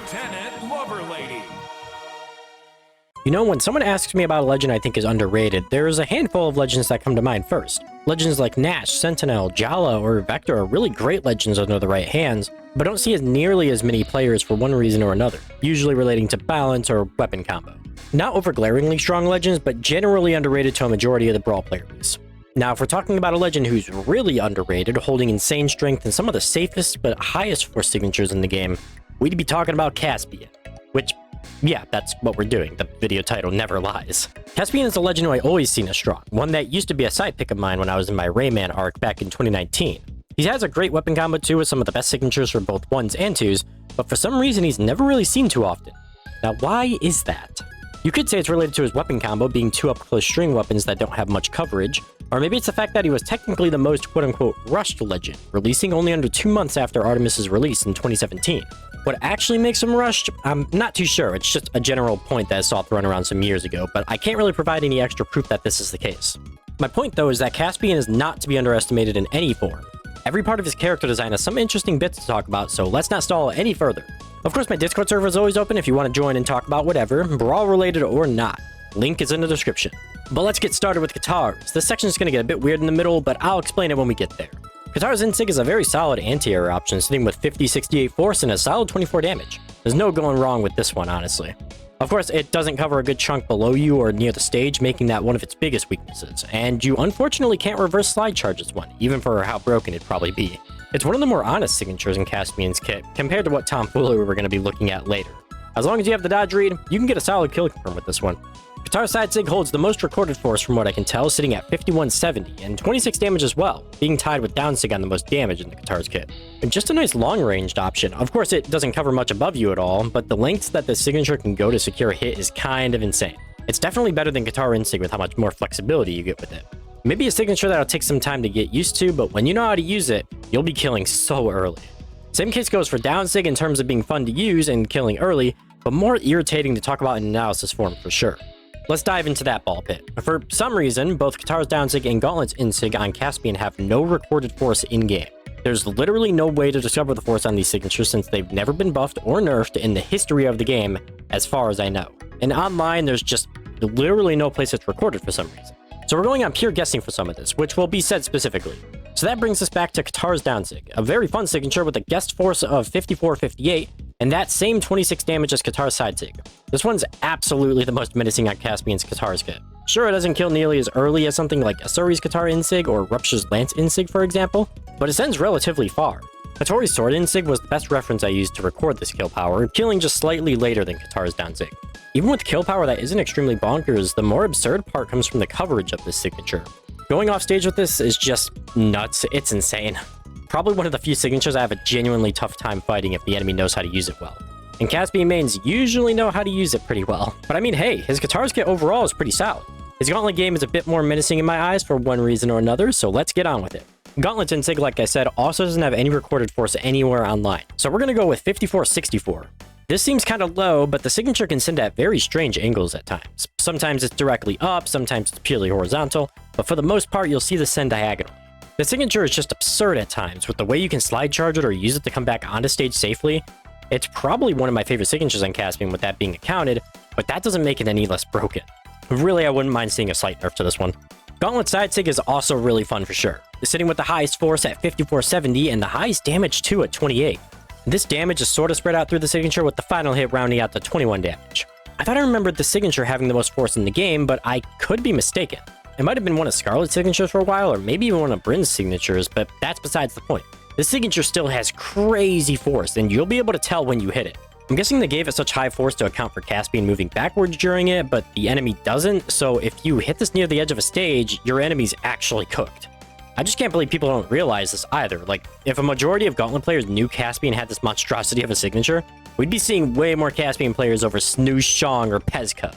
Lieutenant Loverlady. You know, when someone asks me about a legend I think is underrated, there's a handful of legends that come to mind first. Legends like Nash, Sentinel, Jala, or Vector are really great legends under the right hands, but don't see as nearly as many players for one reason or another, usually relating to balance or weapon combo. Not over-glaringly strong legends, but generally underrated to a majority of the Brawl player base. Now, if we're talking about a legend who's really underrated, holding insane strength and some of the safest but highest force signatures in the game, we'd be talking about Caspian, which, yeah, that's what we're doing. The video title never lies. Caspian is a legend who I always seen as strong, one that used to be a side pick of mine when I was in my Rayman arc back in 2019. He has a great weapon combo too with some of the best signatures for both 1s and 2s, but for some reason he's never really seen too often. Now, why is that? You could say it's related to his weapon combo being two up-close string weapons that don't have much coverage, or maybe it's the fact that he was technically the most quote-unquote rushed legend, releasing only under 2 months after Artemis's release in 2017. What actually makes him rushed? I'm not too sure, it's just a general point that I saw thrown around some years ago, but I can't really provide any extra proof that this is the case. My point though is that Caspian is not to be underestimated in any form. Every part of his character design has some interesting bits to talk about, so let's not stall any further. Of course, my Discord server is always open if you want to join and talk about whatever, Brawl related or not. Link is in the description. But let's get started with guitars. This section is going to get a bit weird in the middle, but I'll explain it when we get there. Guitar's Insig is a very solid anti-air option, sitting with 50-68 force and a solid 24 damage. There's no going wrong with this one, honestly. Of course, it doesn't cover a good chunk below you or near the stage, making that one of its biggest weaknesses, and you unfortunately can't reverse slide charge this one, even for how broken it'd probably be. It's one of the more honest signatures in Caspian's kit, compared to what tomfoolery we're going to be looking at later. As long as you have the dodge read, you can get a solid kill confirm with this one. Guitar Side Sig holds the most recorded force from what I can tell, sitting at 5170, and 26 damage as well, being tied with Down Sig on the most damage in the Guitar's kit. And just a nice long-ranged option. Of course, it doesn't cover much above you at all, but the lengths that the signature can go to secure a hit is kind of insane. It's definitely better than Guitar Insig with how much more flexibility you get with it. Maybe a signature that'll take some time to get used to, but when you know how to use it, you'll be killing so early. Same case goes for Down Sig in terms of being fun to use and killing early, but more irritating to talk about in analysis form for sure. Let's dive into that ball pit. For some reason, both Guitar's Down Sig and Gauntlet's Insig on Caspian have no recorded force in-game. There's literally no way to discover the force on these signatures since they've never been buffed or nerfed in the history of the game, as far as I know. And online, there's just literally no place it's recorded for some reason. So we're going on pure guessing for some of this, which will be said specifically. So that brings us back to Guitar's Down Sig, a very fun signature with a guessed force of 54-58, and that same 26 damage as Guitar's Side Sig. This one's absolutely the most menacing on Caspian's Guitar's kit. Sure, it doesn't kill nearly as early as something like Asuri's Guitar Insig or Rupture's Lance Insig, for example, but it sends relatively far. Hattori's Sword Insig was the best reference I used to record this kill power, killing just slightly later than Guitar's Down Sig. Even with kill power that isn't extremely bonkers, the more absurd part comes from the coverage of this signature. Going off stage with this is just nuts, it's insane. Probably one of the few signatures I have a genuinely tough time fighting if the enemy knows how to use it well. And Caspian mains usually know how to use it pretty well. But I mean, hey, his Guitar's kit overall is pretty solid. His Gauntlet game is a bit more menacing in my eyes for one reason or another, so let's get on with it. Gauntlet's Insig, like I said, also doesn't have any recorded force anywhere online, so we're gonna go with 54-64. This seems kind of low, but the signature can send at very strange angles at times. Sometimes it's directly up, sometimes it's purely horizontal, but for the most part, you'll see the send diagonally. The signature is just absurd at times, with the way you can slide charge it or use it to come back onto stage safely. It's probably one of my favorite signatures on Caspian with that being accounted, but that doesn't make it any less broken. Really, I wouldn't mind seeing a slight nerf to this one. Gauntlet Side Sig is also really fun for sure. It's sitting with the highest force at 5470 and the highest damage too at 28. This damage is sort of spread out through the signature with the final hit rounding out to 21 damage. I thought I remembered the signature having the most force in the game, but I could be mistaken. It might have been one of Scarlet's signatures for a while, or maybe even one of Bryn's signatures, but that's besides the point. This signature still has crazy force, and you'll be able to tell when you hit it. I'm guessing they gave it such high force to account for Caspian moving backwards during it, but the enemy doesn't, so if you hit this near the edge of a stage, your enemy's actually cooked. I just can't believe people don't realize this either. Like, if a majority of Gauntlet players knew Caspian had this monstrosity of a signature, we'd be seeing way more Caspian players over Snooze Shong or Pezka.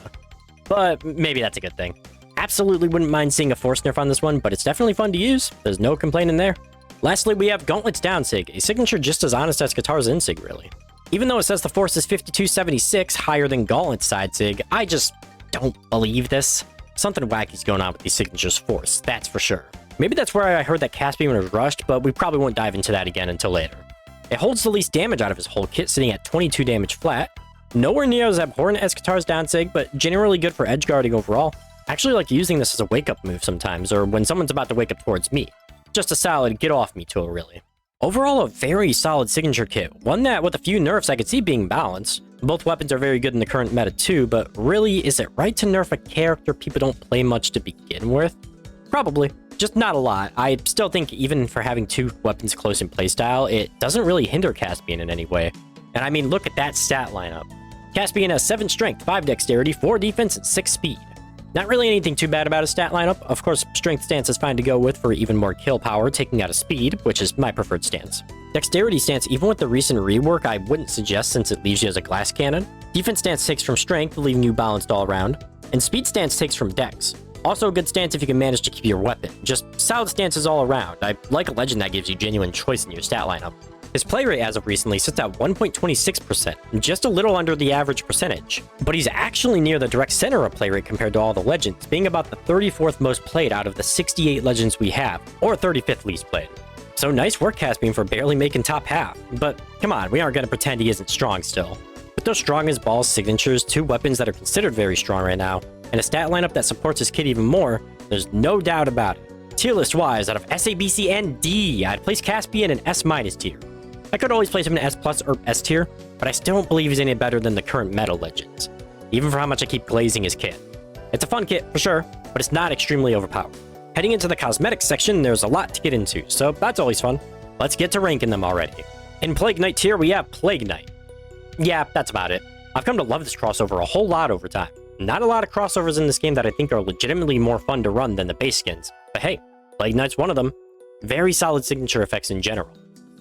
But maybe that's a good thing. Absolutely wouldn't mind seeing a force nerf on this one, but it's definitely fun to use. There's no complaining there. Lastly, we have Gauntlet's Down Sig, a signature just as honest as Guitar's Insig, really. Even though it says the force is 5276, higher than Gauntlet's Side Sig, I just don't believe this. Something wacky's going on with these signatures' force, that's for sure. Maybe that's where I heard that Caspian was rushed, but we probably won't dive into that again until later. It holds the least damage out of his whole kit, sitting at 22 damage flat. Nowhere near as abhorrent as Katar's Danzig, but generally good for edge guarding overall. I actually like using this as a wake-up move sometimes, or when someone's about to wake up towards me. Just a solid get-off-me tool, really. Overall, a very solid signature kit, one that with a few nerfs I could see being balanced. Both weapons are very good in the current meta too, but really, is it right to nerf a character people don't play much to begin with? Probably. Just not a lot. I still think even for having two weapons close in playstyle, it doesn't really hinder Caspian in any way. And I mean, look at that stat lineup. Caspian has 7 strength, 5 dexterity, 4 defense, and 6 speed. Not really anything too bad about his stat lineup. Of course, strength stance is fine to go with for even more kill power, taking out a speed, which is my preferred stance. Dexterity stance, even with the recent rework, I wouldn't suggest since it leaves you as a glass cannon. Defense stance takes from strength, leaving you balanced all around. And speed stance takes from dex. Also a good stance if you can manage to keep your weapon. Just solid stances all around. I like a legend that gives you genuine choice in your stat lineup. His play rate as of recently sits at 1.26%, just a little under the average percentage. But he's actually near the direct center of play rate compared to all the legends, being about the 34th most played out of the 68 legends we have, or 35th least played. So nice work, Caspian, for barely making top half. But come on, we aren't going to pretend he isn't strong still. With those strong as balls signatures, 2 weapons that are considered very strong right now, and a stat lineup that supports his kit even more, there's no doubt about it. Tier list wise, out of S, A, B, C, and D, I'd place Caspian in S- tier. I could always place him in S+ or S tier, but I still don't believe he's any better than the current meta legends, even for how much I keep glazing his kit. It's a fun kit, for sure, but it's not extremely overpowered. Heading into the cosmetics section, there's a lot to get into, so that's always fun. Let's get to ranking them already. In Plague Knight tier, we have Plague Knight. Yeah, that's about it. I've come to love this crossover a whole lot over time. Not a lot of crossovers in this game that I think are legitimately more fun to run than the base skins, but hey, Plague Knight's one of them. Very solid signature effects in general.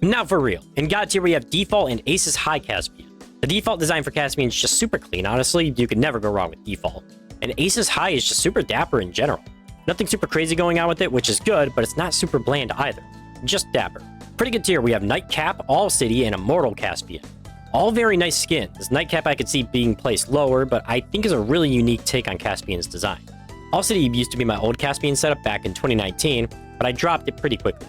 Now for real, in God tier we have Default and Aces High Caspian. The default design for Caspian is just super clean, honestly, you could never go wrong with Default. And Aces High is just super dapper in general. Nothing super crazy going on with it, which is good, but it's not super bland either. Just dapper. Pretty good tier, we have Nightcap, All City, and Immortal Caspian. All very nice skins. Nightcap I could see being placed lower, but I think is a really unique take on Caspian's design. All City used to be my old Caspian setup back in 2019, but I dropped it pretty quickly.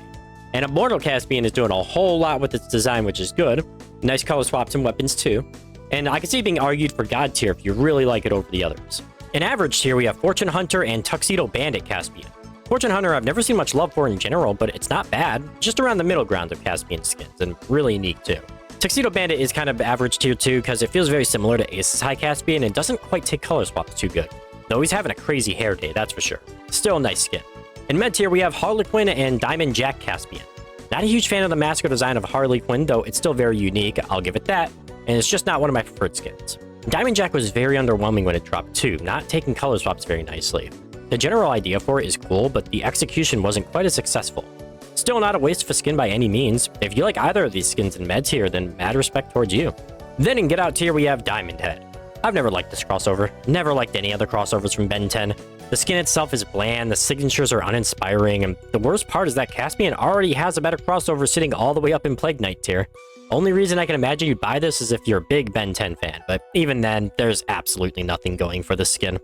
And Immortal Caspian is doing a whole lot with its design, which is good. Nice color swaps and weapons too. And I can see it being argued for God tier if you really like it over the others. In average tier, we have Fortune Hunter and Tuxedo Bandit Caspian. Fortune Hunter I've never seen much love for in general, but it's not bad. Just around the middle ground of Caspian skins, and really unique too. Tuxedo Bandit is kind of average tier too, because it feels very similar to Aces High Caspian and doesn't quite take color swaps too good. Though he's having a crazy hair day, that's for sure. Still a nice skin. In Med tier, we have Harlequin and Diamond Jack Caspian. Not a huge fan of the mask design of Harley Quinn, though it's still very unique, I'll give it that, and it's just not one of my preferred skins. Diamond Jack was very underwhelming when it dropped too, not taking color swaps very nicely. The general idea for it is cool, but the execution wasn't quite as successful. Still not a waste of a skin by any means. If you like either of these skins in Med tier, then mad respect towards you. Then in Get Out tier, we have Diamond Head. I've never liked this crossover, never liked any other crossovers from Ben 10. The skin itself is bland, the signatures are uninspiring, and the worst part is that Caspian already has a better crossover sitting all the way up in Plague Knight tier. Only reason I can imagine you'd buy this is if you're a big Ben 10 fan, but even then, there's absolutely nothing going for this skin.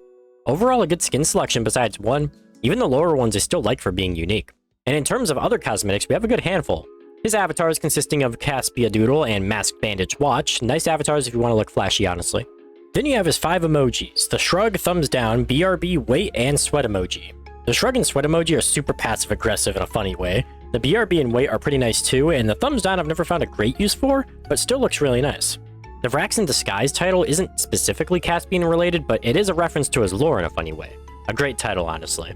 Overall, a good skin selection besides one. Even the lower ones I still like for being unique. And in terms of other cosmetics, we have a good handful. His avatars consisting of Caspia Doodle and Masked Bandage Watch. Nice avatars if you want to look flashy, honestly. Then you have his 5 emojis, the shrug, thumbs down, BRB, wait, and sweat emoji. The shrug and sweat emoji are super passive-aggressive in a funny way. The BRB and wait are pretty nice too, and the thumbs down I've never found a great use for, but still looks really nice. The Vrax in Disguise title isn't specifically Caspian related, but it is a reference to his lore in a funny way. A great title, honestly.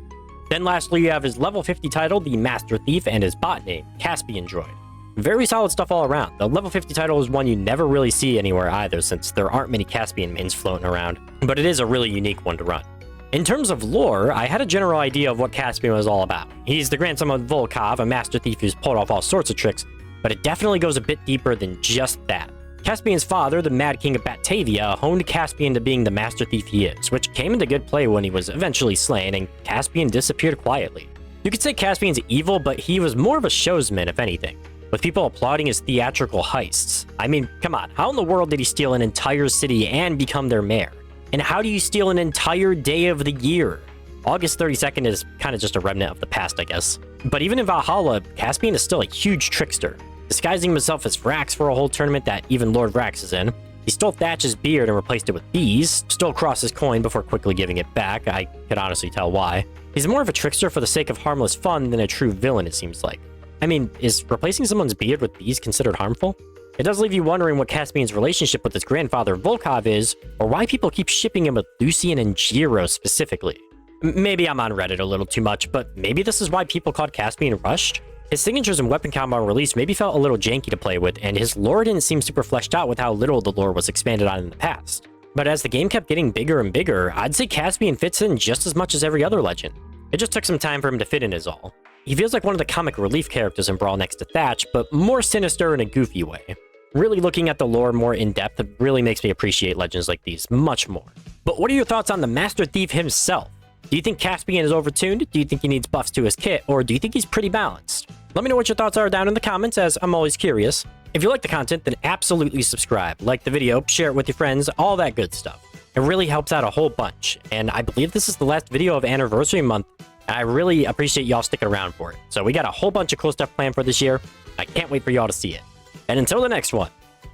Then lastly, you have his level 50 title, the Master Thief, and his bot name, Caspian Droid. Very solid stuff all around. The level 50 title is one you never really see anywhere either, since there aren't many Caspian mains floating around, but it is a really unique one to run. In terms of lore, I had a general idea of what Caspian was all about. He's the grandson of Volkov, a master thief who's pulled off all sorts of tricks, but it definitely goes a bit deeper than just that. Caspian's father, the Mad King of Batavia, honed Caspian to being the master thief he is, which came into good play when he was eventually slain and Caspian disappeared quietly. You could say Caspian's evil, but he was more of a showsman if anything, with people applauding his theatrical heists. I mean, come on, how in the world did he steal an entire city and become their mayor? And how do you steal an entire day of the year? August 32nd is kind of just a remnant of the past, I guess. But even in Brawlhalla, Caspian is still a huge trickster. disguising himself as Vrax for a whole tournament that even Lord Vrax is in. He stole Thatch's beard and replaced it with bees, stole Cross's coin before quickly giving it back. I could honestly tell why. He's more of a trickster for the sake of harmless fun than a true villain, it seems like. I mean, is replacing someone's beard with bees considered harmful? It does leave you wondering what Caspian's relationship with his grandfather Volkov is, or why people keep shipping him with Lucian and Jiro specifically. Maybe I'm on Reddit a little too much, but maybe this is why people called Caspian rushed? His signatures and weapon combo on release maybe felt a little janky to play with, and his lore didn't seem super fleshed out with how little the lore was expanded on in the past. But as the game kept getting bigger and bigger, I'd say Caspian fits in just as much as every other legend. It just took some time for him to fit in is all. He feels like one of the comic relief characters in Brawl next to Thatch, but more sinister in a goofy way. Really looking at the lore more in depth really makes me appreciate legends like these much more. But what are your thoughts on the Master Thief himself? Do you think Caspian is overtuned? Do you think he needs buffs to his kit? Or do you think he's pretty balanced? Let me know what your thoughts are down in the comments, as I'm always curious. If you like the content, then absolutely subscribe, like the video, share it with your friends, all that good stuff. It really helps out a whole bunch, and I believe this is the last video of Anniversary Month, and I really appreciate y'all sticking around for it. So we got a whole bunch of cool stuff planned for this year. I can't wait for y'all to see it. And until the next one,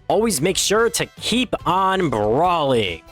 always make sure to keep on brawling.